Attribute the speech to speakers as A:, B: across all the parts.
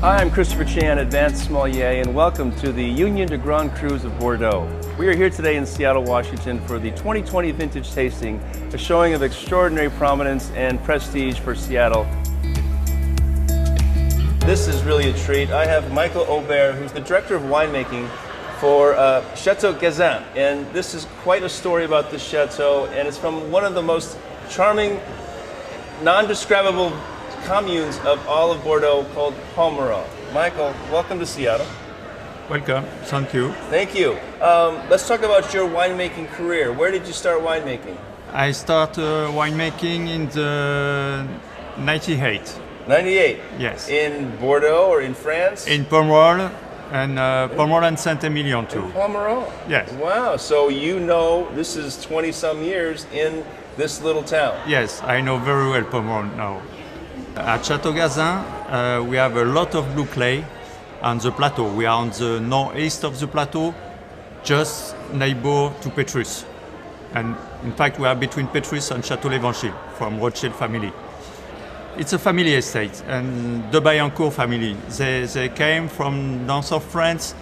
A: Hi, I'm Christopher Chan, Advanced Sommelier, and welcome to the Union de Grand Crus of Bordeaux. We are here today in Seattle, Washington for the 2020 Vintage Tasting, a showing of extraordinary prominence and prestige for Seattle. This is really a treat. I have Mickaël Obert, who's the Director of Winemaking for Château Gazin, and this is quite a story about this chateau, and it's from one of the most charming, non-describable communes of all of Bordeaux called Mssr. Mickaël, welcome to Seattle.
B: Welcome, thank you.
A: Thank you. Let's talk about your winemaking career. Where did you start winemaking?
B: I started winemaking in the 98.
A: 98?
B: Yes.
A: In Bordeaux or in France?
B: In Pomerol and Saint-Emilion too.
A: In Pomerol?
B: Yes.
A: Wow, so you know this is 20-some years in this little town.
B: Yes, I know very well Pomerol now. At Château Gazin, we have a lot of blue clay on the plateau. We are on the northeast of the plateau, just neighbor to Petrus. And in fact, we are between Petrus and Château l'Évangile from Rothschild family. It's a family estate, and the Bayancourt family. They came from north of France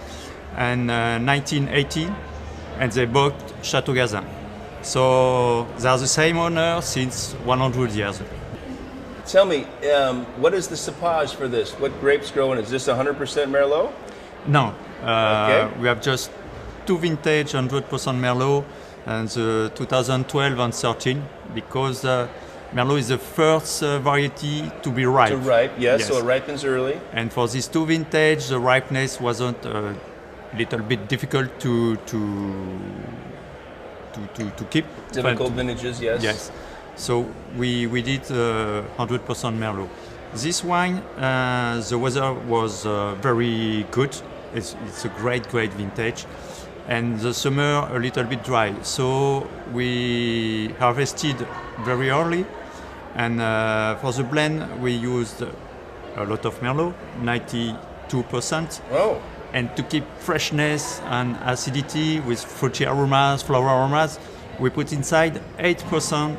B: in 1980, and they bought Château Gazin. So they are the same owner since 100 years.
A: Tell me, what is the cepage for this? What grapes grow in? Is this 100% Merlot?
B: No,
A: Okay.
B: we have just two vintage 100% Merlot, and the 2012 and 13, because Merlot is the first variety to be ripe.
A: To ripe, yes, so it ripens early.
B: And for these two vintage, the ripeness wasn't a little bit difficult to keep.
A: Typical vintages, yes.
B: Yes. So we did 100% Merlot. This wine, the weather was very good. It's a great vintage. And the summer a little bit dry. So we harvested very early. And for the blend, we used a lot of Merlot, 92%.
A: Oh.
B: And to keep freshness and acidity with fruity aromas, flower aromas, we put inside 8%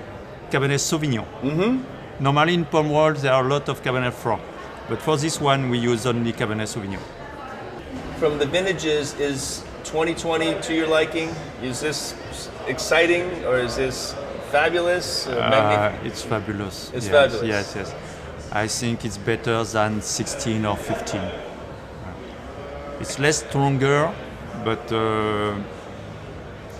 B: Cabernet Sauvignon.
A: Mm-hmm.
B: Normally in Pomerol there are a lot of Cabernet Franc, but for this one we use only Cabernet Sauvignon.
A: From the vintages, is 2020 to your liking? Is this exciting or is this fabulous?
B: It's fabulous.
A: It's
B: yes,
A: fabulous.
B: Yes. I think it's better than 16 or 15. It's less stronger, but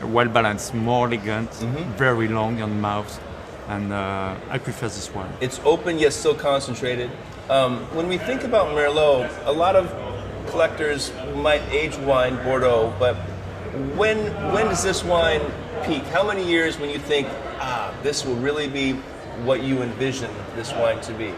B: well balanced, more elegant, very long on mouth. And I prefer this one.
A: It's open yet still concentrated. When we think about Merlot, a lot of collectors might age wine Bordeaux, but when does this wine peak? How many years when you think, this will really be what you envision this wine to be?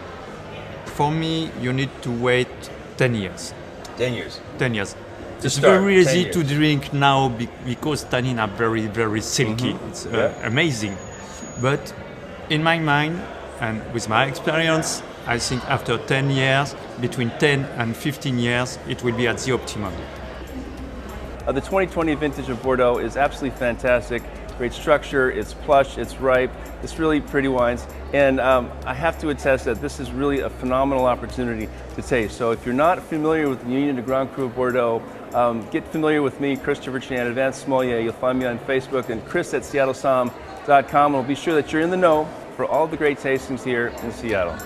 B: For me, you need to wait 10 years.
A: 10 years.
B: 10 years. It's
A: start,
B: very easy
A: 10
B: to
A: years.
B: drink now because tannins are very silky. It's amazing. But in my mind, and with my experience, I think after 10 years, between 10 and 15 years, it will be at the optimum.
A: The 2020 vintage of Bordeaux is absolutely fantastic. Great structure, it's plush, it's ripe, it's really pretty wines. And I have to attest that this is really a phenomenal opportunity to taste. So if you're not familiar with the Union de Grand Cru of Bordeaux, get familiar with me, Christopher Chan, Advanced Sommelier. You'll find me on Facebook and Chris@seattlesomm.com. And we'll be sure that you're in the know for all the great tastings here in Seattle.